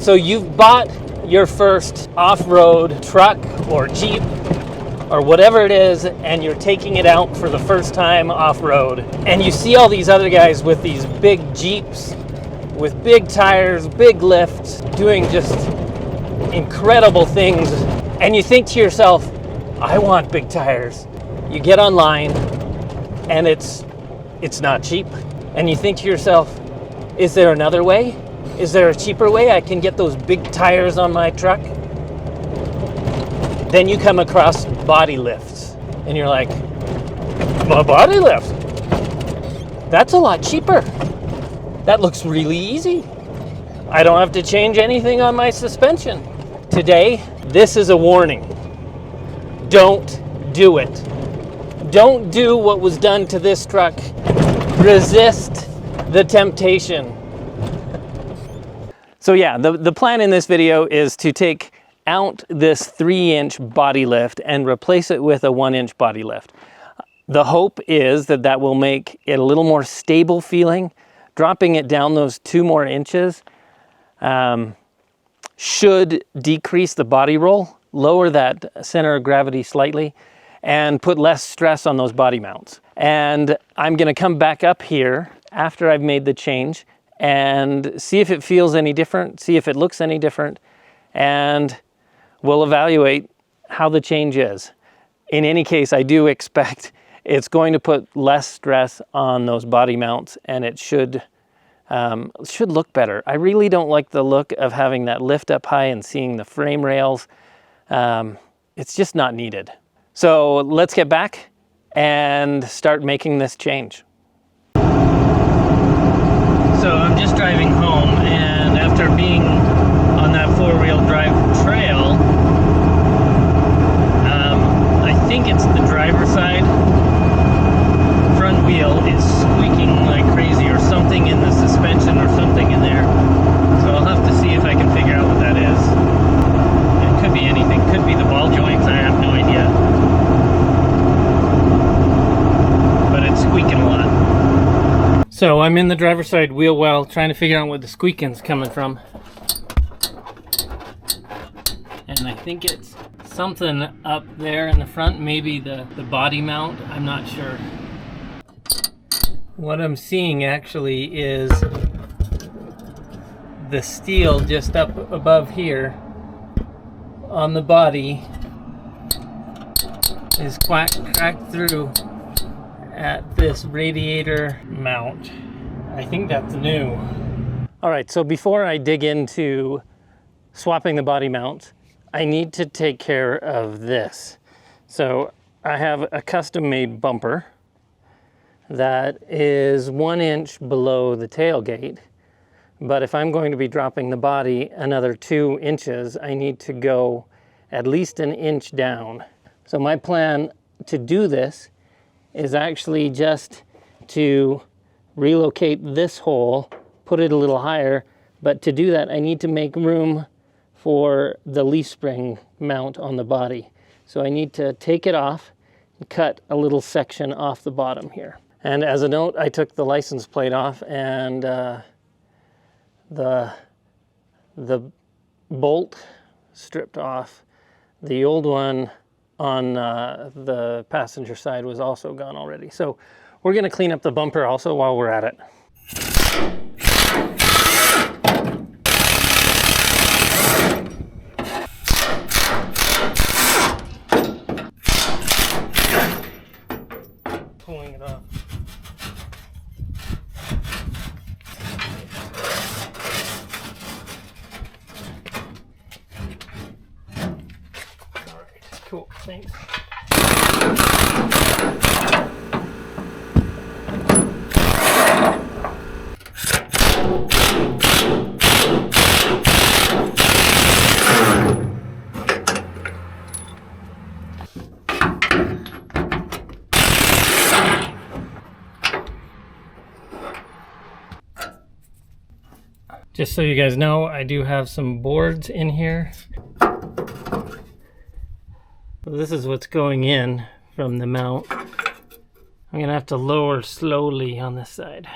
So you've bought your first off-road truck or Jeep or whatever it is, and you're taking it out for the first time off-road, and you see all these other guys with these big Jeeps with big tires, big lifts, doing just incredible things, and you think to yourself, I want big tires. You get online and it's not cheap, and you think to yourself, is there another way? Is there a cheaper way I can get those big tires on my truck? Then you come across body lifts, and you're like, a body lift? That's a lot cheaper. That looks really easy. I don't have to change anything on my suspension. Today, this is a warning. Don't do it. Don't do what was done to this truck. Resist the temptation. So yeah, the plan in this video is to take out this 3-inch body lift and replace it with a 1-inch body lift. The hope is that that will make it a little more stable feeling. Dropping it down those 2 more inches should decrease the body roll, lower that center of gravity slightly, and put less stress on those body mounts. And I'm gonna come back up here after I've made the change and see if it feels any different, see if it looks any different, and we'll evaluate how the change is. In any case, I do expect it's going to put less stress on those body mounts, and it should look better. I really don't like the look of having that lift up high and seeing the frame rails. It's just not needed. So let's get back and start making this change. So I'm just driving home, and after being on that 4-wheel drive trail, I think it's the driver's side front wheel is squeaking like crazy, or something in the suspension or something in there. So I'll have to see if I can figure out what that is. It could be anything. Could be the ball joints. I have no idea. But it's squeaking a lot. So I'm in the driver's side wheel well, trying to figure out where the squeaking's coming from. And I think it's something up there in the front, maybe the body mount, I'm not sure. What I'm seeing actually is the steel just up above here on the body is cracked through at this radiator mount. I think that's new. All right, so before I dig into swapping the body mount, I need to take care of this. So I have a custom-made bumper that is 1 inch below the tailgate, but if I'm going to be dropping the body another 2 inches, I need to go at least 1 inch down. So my plan to do this is actually just to relocate this hole, put it a little higher, but to do that I need to make room for the leaf spring mount on the body. So I need to take it off and cut a little section off the bottom here. And as a note, I took the license plate off, and the bolt stripped off. The old one on the passenger side was also gone already. So we're gonna clean up the bumper also while we're at it. Pulling it off. All right, cool, thanks. Just so you guys know, I do have some boards in here. This is what's going in from the mount. I'm gonna have to lower slowly on this side.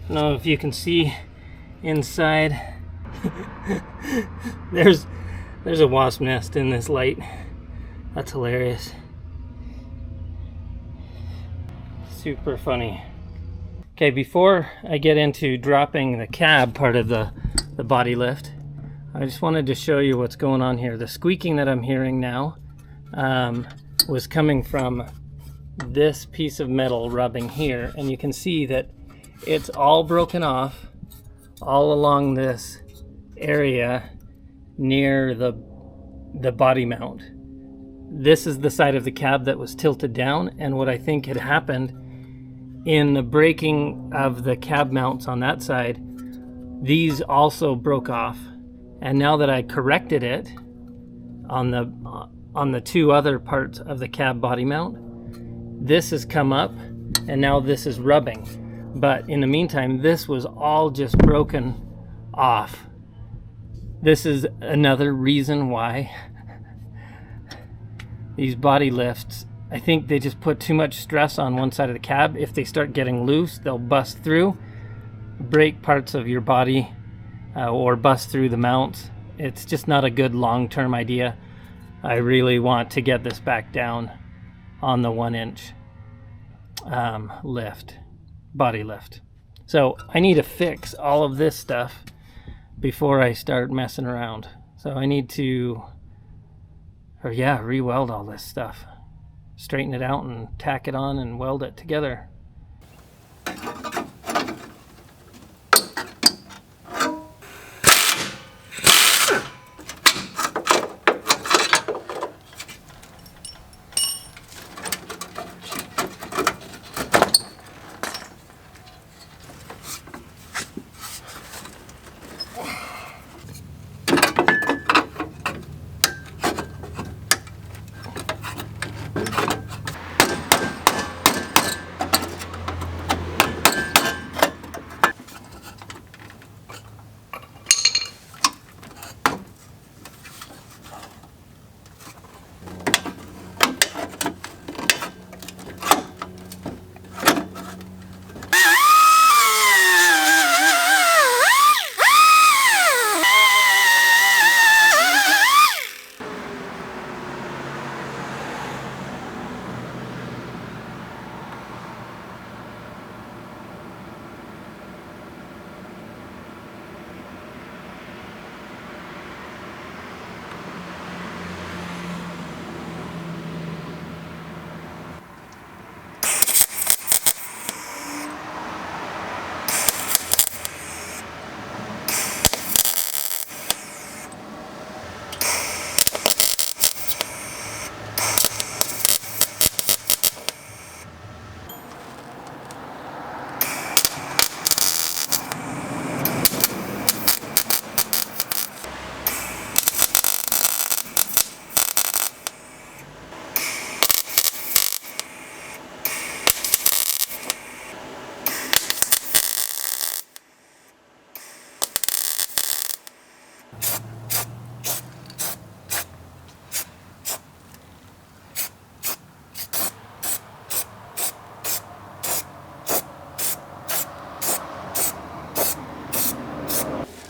I don't know if you can see inside. There's a wasp nest in this light. That's hilarious. Super funny. Okay, before I get into dropping the cab part of the body lift, I just wanted to show you what's going on here. The squeaking that I'm hearing now was coming from this piece of metal rubbing here, and you can see that it's all broken off all along this area near the body mount. This is the side of the cab that was tilted down, and what I think had happened in the breaking of the cab mounts on that side, these also broke off. And now that I corrected it on the two other parts of the cab body mount, this has come up and now this is rubbing. But in the meantime, this was all just broken off. This is another reason why these body lifts, I think they just put too much stress on one side of the cab. If they start getting loose, they'll bust through, break parts of your body, or bust through the mounts. It's just not a good long-term idea. I really want to get this back down on the 1-inch body lift. So I need to fix all of this stuff before I start messing around. So I need to, re-weld all this stuff. Straighten it out and tack it on and weld it together.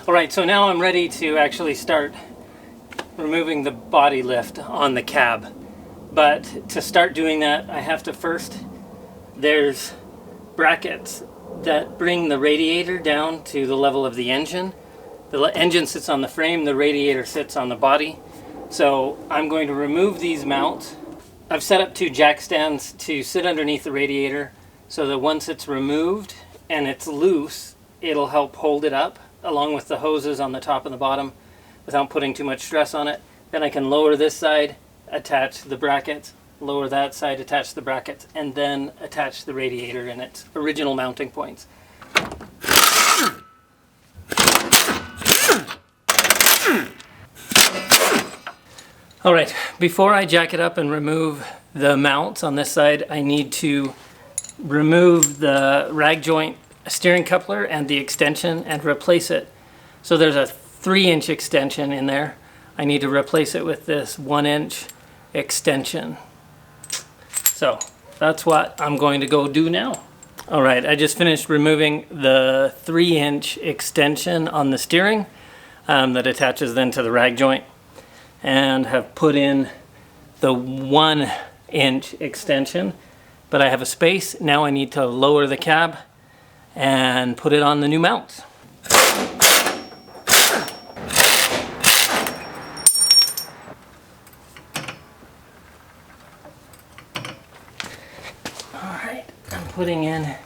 Alright, so now I'm ready to actually start removing the body lift on the cab. But to start doing that, I have to first, there's brackets that bring the radiator down to the level of the engine. The engine sits on the frame, the radiator sits on the body. So I'm going to remove these mounts. I've set up 2 jack stands to sit underneath the radiator so that once it's removed and it's loose, it'll help hold it up along with the hoses on the top and the bottom without putting too much stress on it. Then I can lower this side, attach the brackets, lower that side, attach the brackets, and then attach the radiator in its original mounting points. Alright, before I jack it up and remove the mounts on this side, I need to remove the rag joint steering coupler and the extension and replace it. So there's a 3-inch extension in there. I need to replace it with this 1-inch extension. So that's what I'm going to go do now. All right, I just finished removing the 3-inch extension on the steering that attaches then to the rag joint, and have put in the 1-inch extension, but I have a space. Now I need to lower the cab and put it on the new mounts. All right, I'm putting in a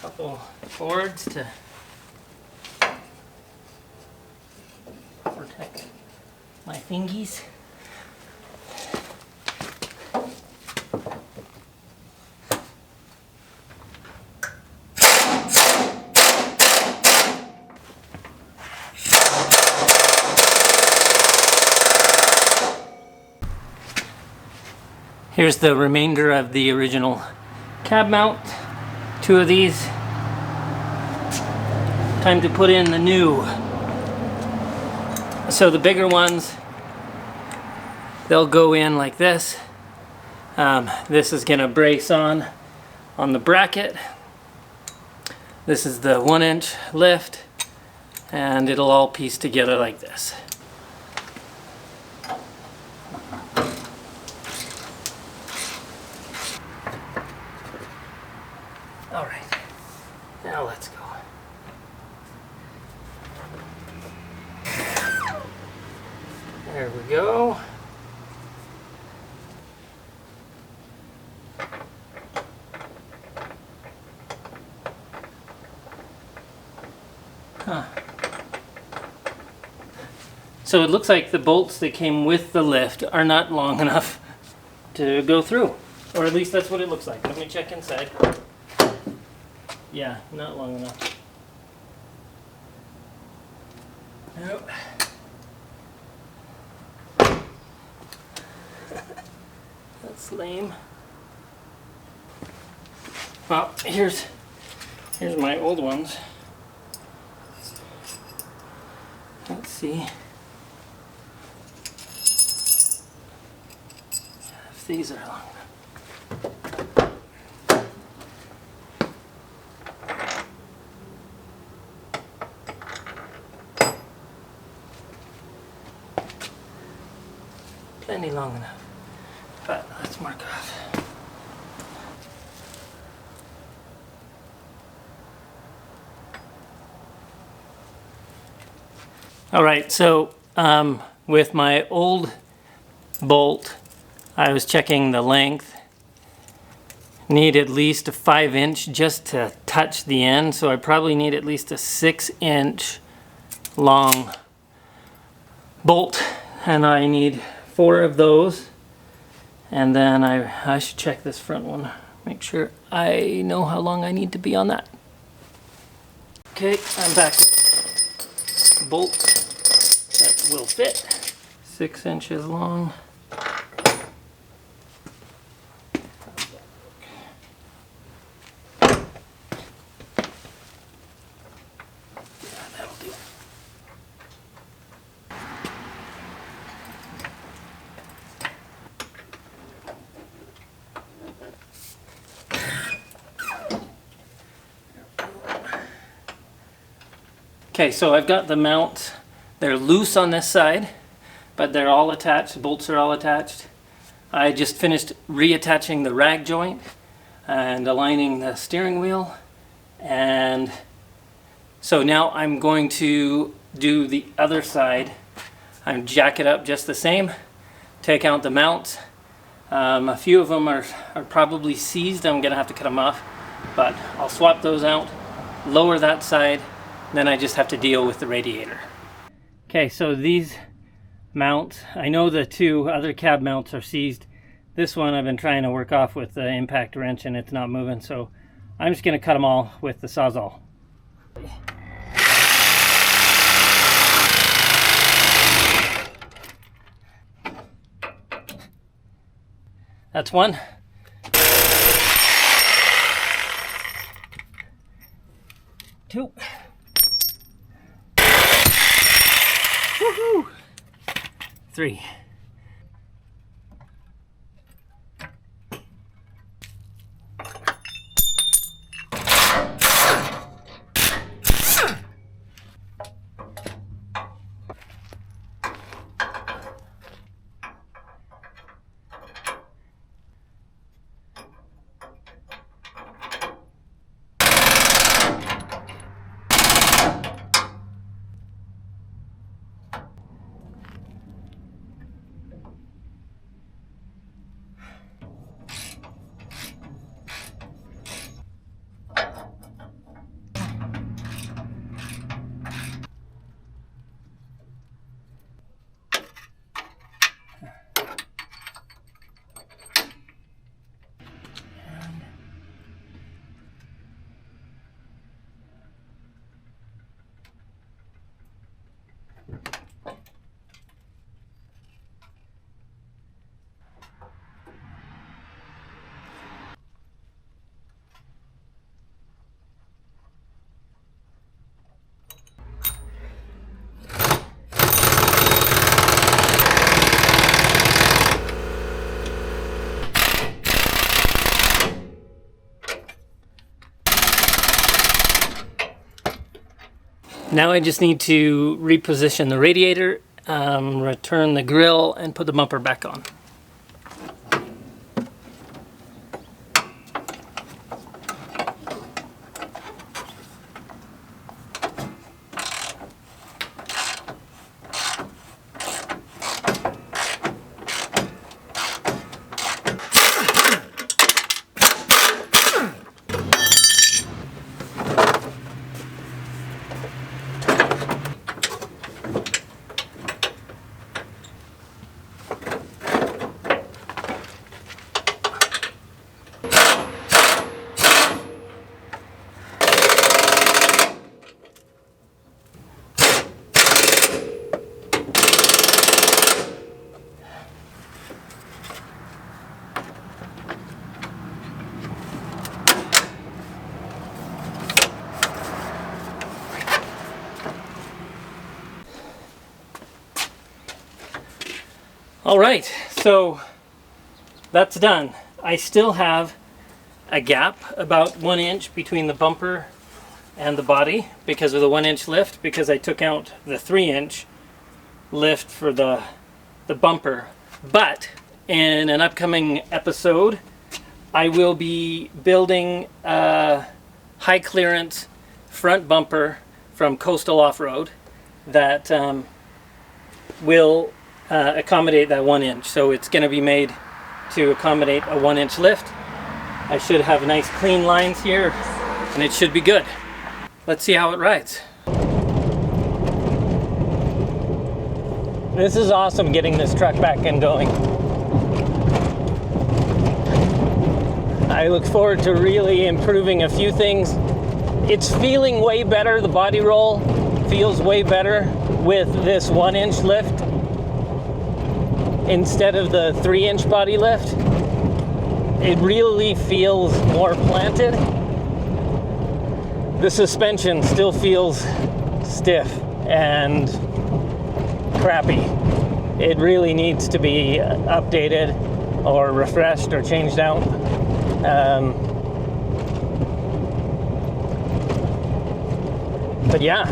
couple boards to protect my fingies. Here's the remainder of the original cab mount. 2 of these. Time to put in the new. So the bigger ones, they'll go in like this. This is gonna brace on the bracket. This is the 1-inch lift, and it'll all piece together like this. All right, now let's go. There we go. Huh. So it looks like the bolts that came with the lift are not long enough to go through. Or at least that's what it looks like. Let me check inside. Yeah, not long enough. Nope. That's lame. Well, here's my old ones. Let's see if these are long enough. Plenty long enough, but let's mark off. All right, so with my old bolt, I was checking the length. Need at least a 5-inch just to touch the end, so I probably need at least a 6-inch long bolt, and I need 4 of those. And then I should check this front one, make sure I know how long I need to be on that. Okay, I'm back with bolts that will fit. 6 inches long. Okay, so I've got the mounts. They're loose on this side, but they're all attached. The bolts are all attached. I just finished reattaching the rag joint and aligning the steering wheel. And so now I'm going to do the other side. I'm jack it up just the same, take out the mounts. A few of them are probably seized. I'm gonna have to cut them off, but I'll swap those out, lower that side, then I just have to deal with the radiator. Okay, so these mounts, I know the 2 other cab mounts are seized. This one I've been trying to work off with the impact wrench and it's not moving, so I'm just gonna cut them all with the Sawzall. That's one. Two. Woohoo! 3. Now I just need to reposition the radiator, return the grill, and put the bumper back on. All right, so that's done. I still have a gap about 1 inch between the bumper and the body because of the 1 inch lift, because I took out the 3 inch lift for the bumper. But in an upcoming episode, I will be building a high clearance front bumper from Coastal Off-Road that will accommodate that 1 inch. So it's going to be made to accommodate a 1 inch lift. I should have nice clean lines here and it should be good. Let's see how it rides. This is awesome, getting this truck back and going. I look forward to really improving a few things. It's feeling way better. The body roll feels way better with this 1 inch lift instead of the 3 inch body lift. It really feels more planted. The suspension still feels stiff and crappy. It really needs to be updated or refreshed or changed out. But yeah.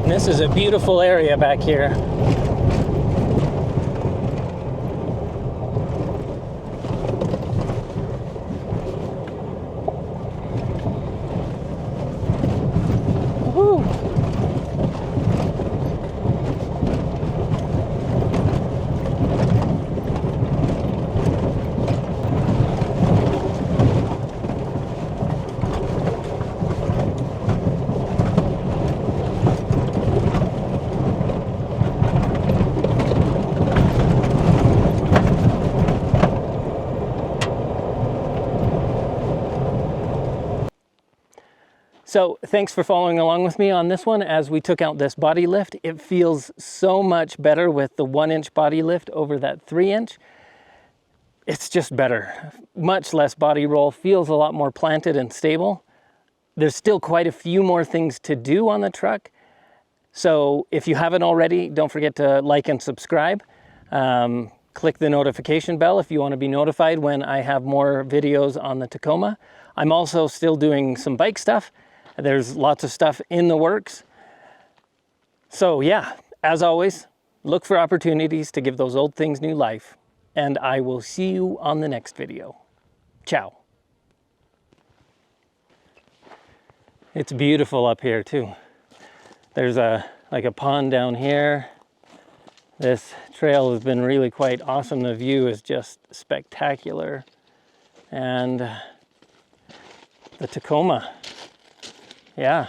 This is a beautiful area back here. Woo. So thanks for following along with me on this one as we took out this body lift. It feels so much better with the 1 inch body lift over that 3 inch. It's just better. Much less body roll, feels a lot more planted and stable. There's still quite a few more things to do on the truck. So if you haven't already, don't forget to like and subscribe. Click the notification bell if you want to be notified when I have more videos on the Tacoma. I'm also still doing some bike stuff. There's lots of stuff in the works. So yeah, as always, look for opportunities to give those old things new life. And I will see you on the next video. Ciao. It's beautiful up here too. There's like a pond down here. This trail has been really quite awesome. The view is just spectacular. And the Tacoma, yeah,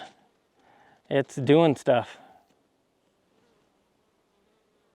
it's doing stuff.